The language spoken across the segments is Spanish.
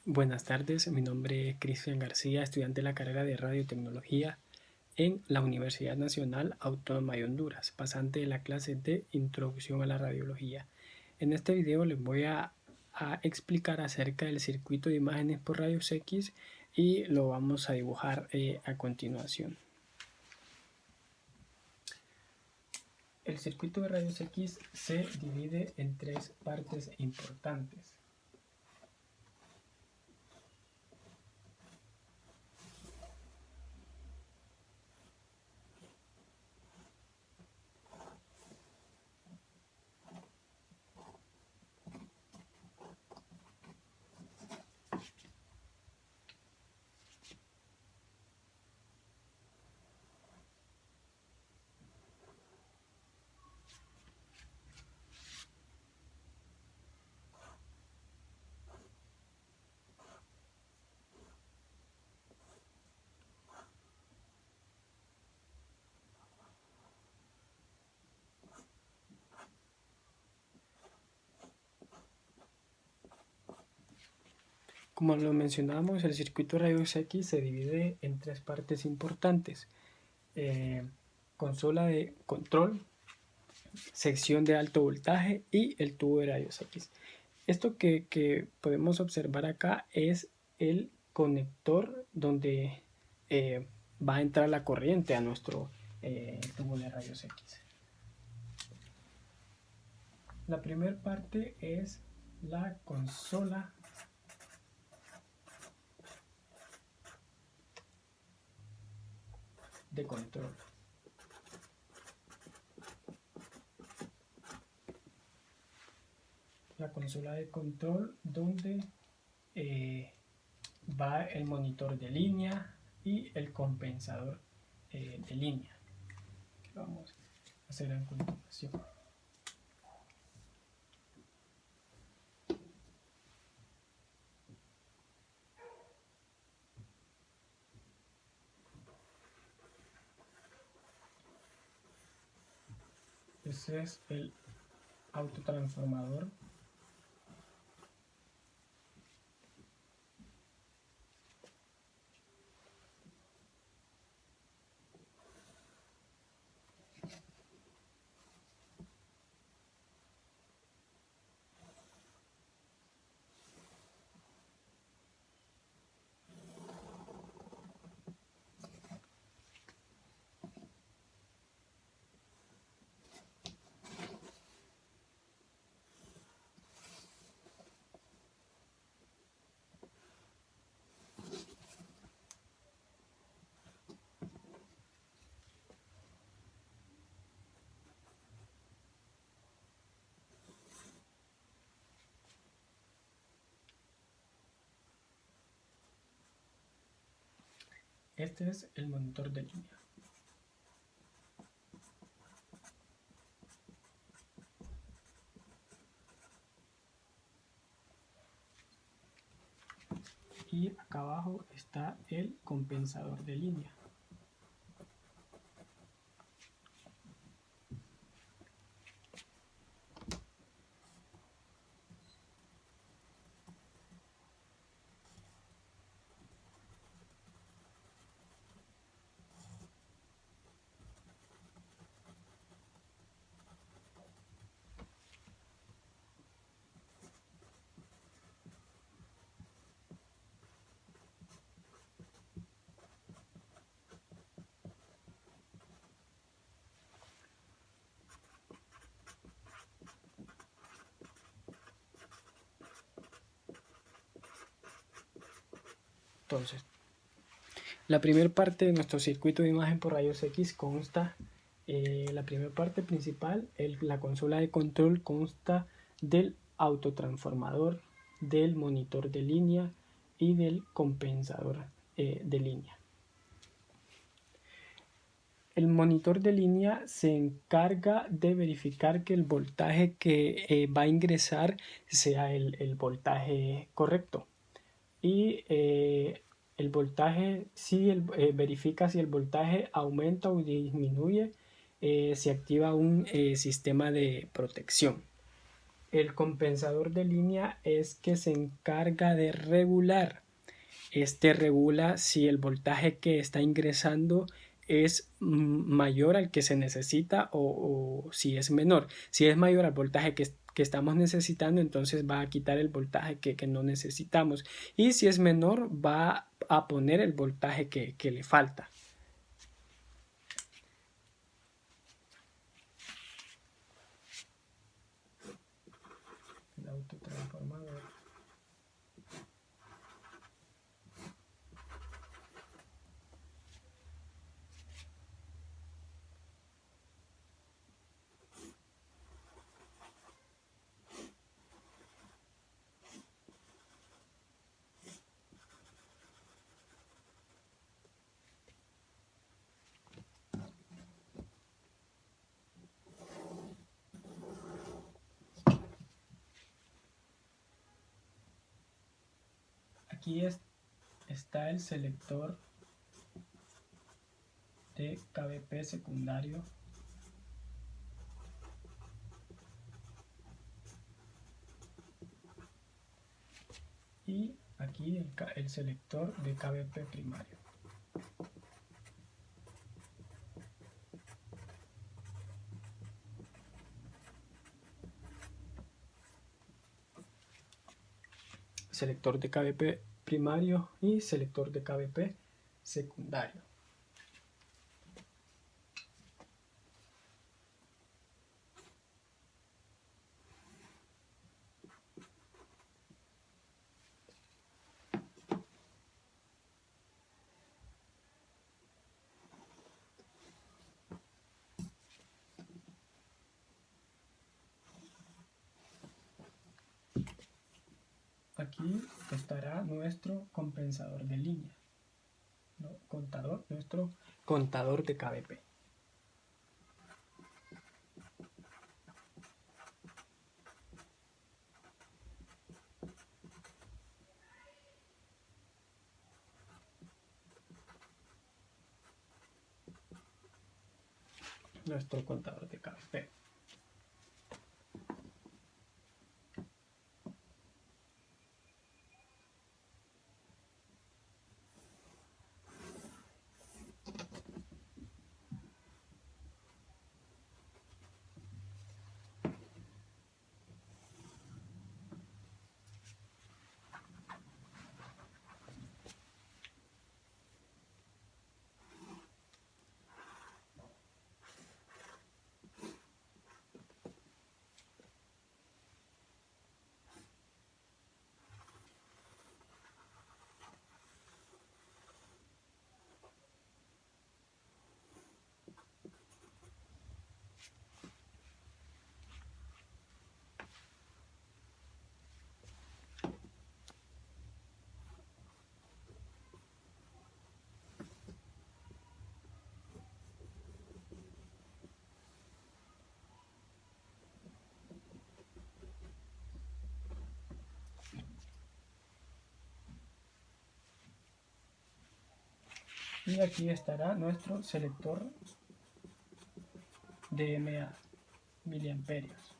Buenas tardes, mi nombre es Cristian García, estudiante de la carrera de Radiotecnología en la Universidad Nacional Autónoma de Honduras, pasante de la clase de Introducción a la Radiología. En este video les voy a explicar acerca del circuito de imágenes por rayos X y lo vamos a dibujar a continuación. El circuito de rayos X se divide en tres partes importantes. Como lo mencionamos, el circuito de rayos X se divide en tres partes importantes. Consola de control, sección de alto voltaje y el tubo de rayos X. Esto que podemos observar acá es el conector donde va a entrar la corriente a nuestro tubo de rayos X. La primera parte es la consola de control. La consola de control donde va el monitor de línea y el compensador de línea, que vamos a hacer a continuación. Este es el autotransformador . Este es el monitor de línea. Y acá abajo está el compensador de línea. Entonces, la primera parte de nuestro circuito de imagen por rayos X consta, la primera parte principal, la consola de control, consta del autotransformador, del monitor de línea y del compensador de línea. El monitor de línea se encarga de verificar que el voltaje que va a ingresar sea el voltaje correcto. Y el voltaje, verifica si el voltaje aumenta o disminuye, se activa un sistema de protección. El compensador de línea es que se encarga de regular. Este regula si el voltaje que está ingresando es mayor al que se necesita o si es menor. Si es mayor al voltaje que estamos necesitando, entonces va a quitar el voltaje que no necesitamos. Y si es menor, va a poner el voltaje que le falta. El autotransformador. Aquí está el selector de KVP secundario y aquí el selector de KVP primario. Selector de KVP primario y selector de KVP secundario. Aquí estará nuestro compensador de línea, ¿no? Nuestro contador de KVP. Nuestro contador de KVP. Y aquí estará nuestro selector de MA, miliamperios.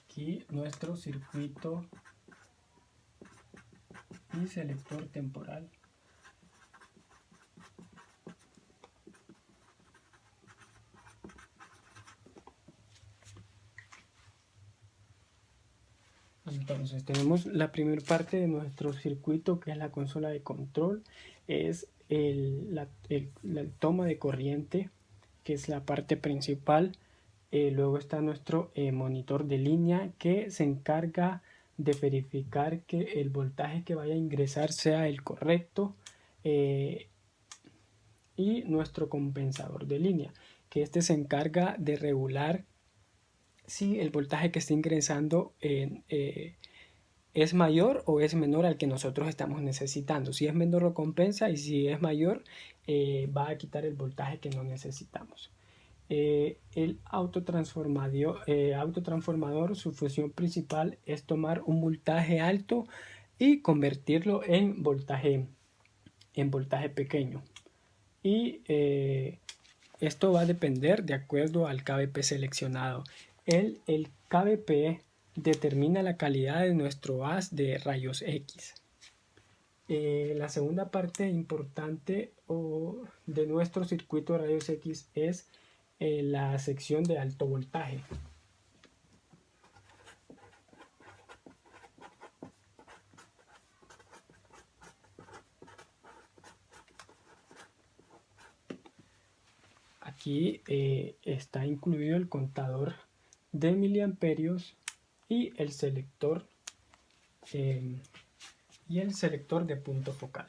Aquí nuestro circuito y selector temporal. Entonces tenemos la primera parte de nuestro circuito, que es la consola de control, es la toma de corriente, que es la parte principal. Luego está nuestro monitor de línea, que se encarga de verificar que el voltaje que vaya a ingresar sea el correcto, y nuestro compensador de línea, que este se encarga de regular si el voltaje que está ingresando es mayor o es menor al que nosotros estamos necesitando. Si es menor lo compensa y si es mayor va a quitar el voltaje que no necesitamos. El autotransformador, su función principal es tomar un voltaje alto y convertirlo en voltaje pequeño. Y esto va a depender de acuerdo al kVp seleccionado. El kVp determina la calidad de nuestro haz de rayos X. La segunda parte importante de nuestro circuito de rayos X es la sección de alto voltaje. Aquí está incluido el contador de miliamperios y el selector de punto focal.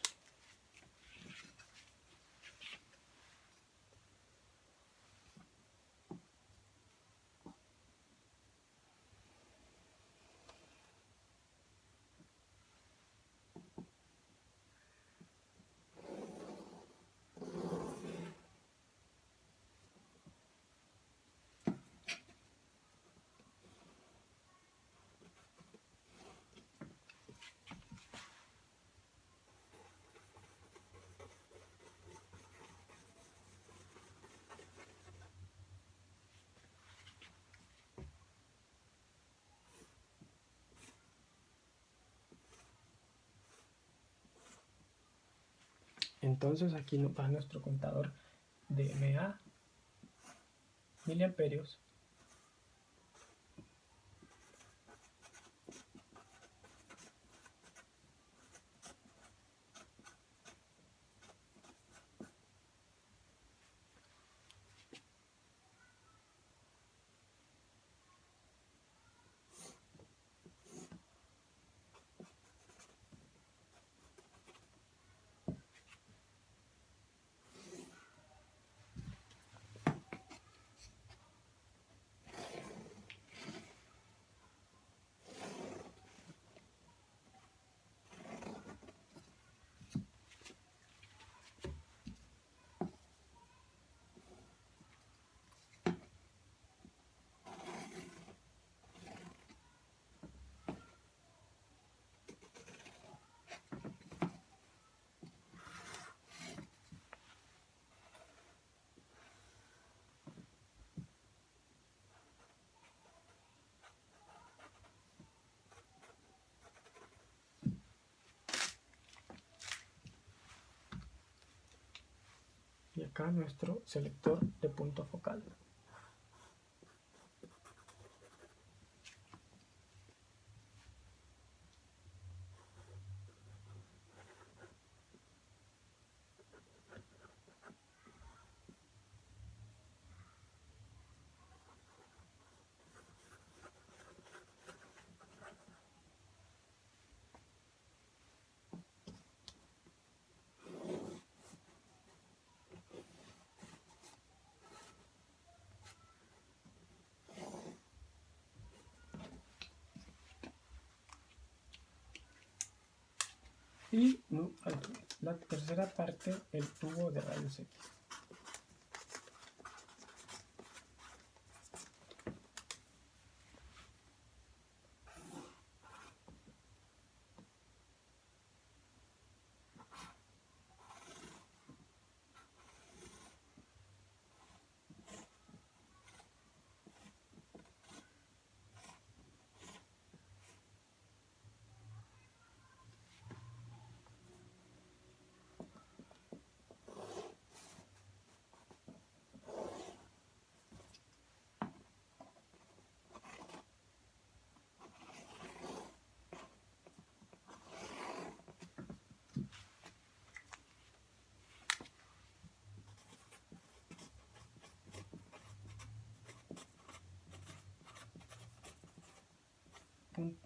Entonces aquí nos va nuestro contador de mA, miliamperios, y acá nuestro selector de punto focal. Y la tercera parte, el tubo de rayos X.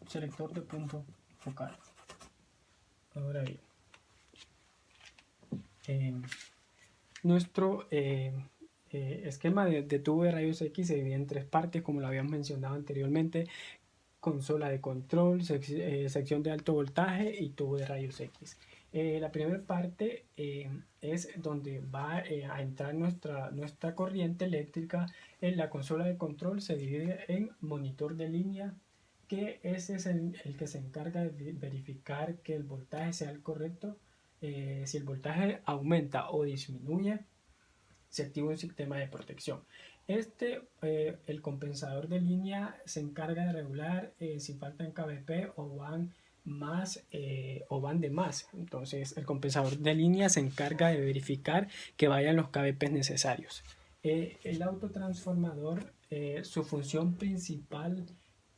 Selector de punto focal. Ahora bien, nuestro esquema de tubo de rayos X se divide en tres partes, como lo habíamos mencionado anteriormente: consola de control, sección de alto voltaje y tubo de rayos X. La primera parte es donde va a entrar nuestra corriente eléctrica. En la consola de control se divide en monitor de línea, que ese es el que se encarga de verificar que el voltaje sea el correcto. Si el voltaje aumenta o disminuye, se activa un sistema de protección. El compensador de línea se encarga de regular si faltan kVp o van de más. Entonces el compensador de línea se encarga de verificar que vayan los kVp necesarios. El autotransformador, su función principal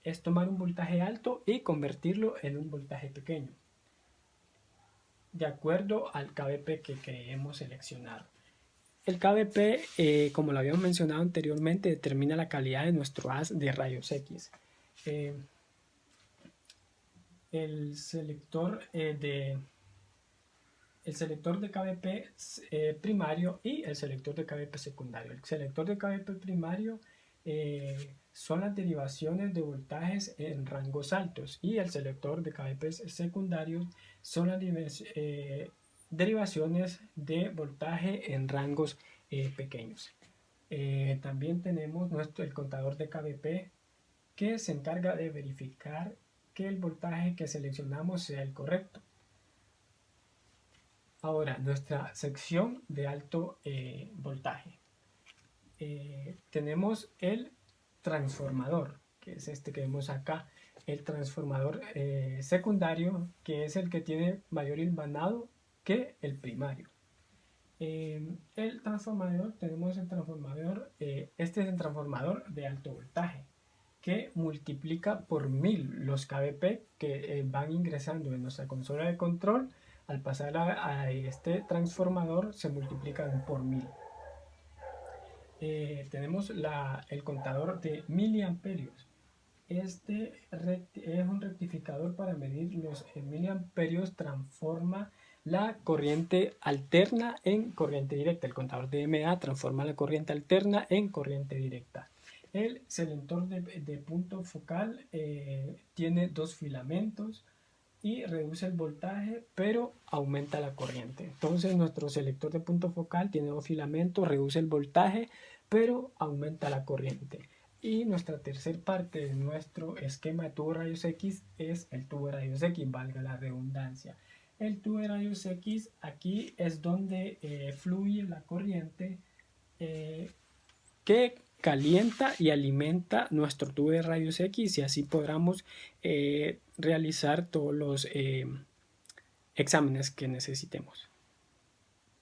es tomar un voltaje alto y convertirlo en un voltaje pequeño, de acuerdo al kVp que hemos seleccionado. El kVp, como lo habíamos mencionado anteriormente, determina la calidad de nuestro haz de rayos X. El selector de kVp primario y el selector de kVp secundario. El selector de kVp primario son las derivaciones de voltajes en rangos altos, y el selector de kVp secundarios son las derivaciones de voltaje en rangos pequeños. También tenemos el contador de kVp, que se encarga de verificar que el voltaje que seleccionamos sea el correcto. Ahora, nuestra sección de alto voltaje. Tenemos el transformador, que es este que vemos acá. El transformador secundario, que es el que tiene mayor hilvanado que el primario. Tenemos el transformador, este es el transformador de alto voltaje, que multiplica por 1000 los kVp que van ingresando en nuestra consola de control. Al pasar a este transformador se multiplican por 1000. Tenemos el contador de miliamperios. Este es un rectificador para medir los miliamperios. Transforma la corriente alterna en corriente directa. El contador de mA transforma la corriente alterna en corriente directa. El selector de punto focal tiene dos filamentos y reduce el voltaje, pero aumenta la corriente. Entonces nuestro selector de punto focal tiene dos filamentos, reduce el voltaje, pero aumenta la corriente. Y nuestra tercera parte de nuestro esquema de tubo de rayos X es el tubo de rayos X, valga la redundancia. El tubo de rayos X, aquí es donde fluye la corriente que calienta y alimenta nuestro tubo de rayos X, y así podamos realizar todos los exámenes que necesitemos.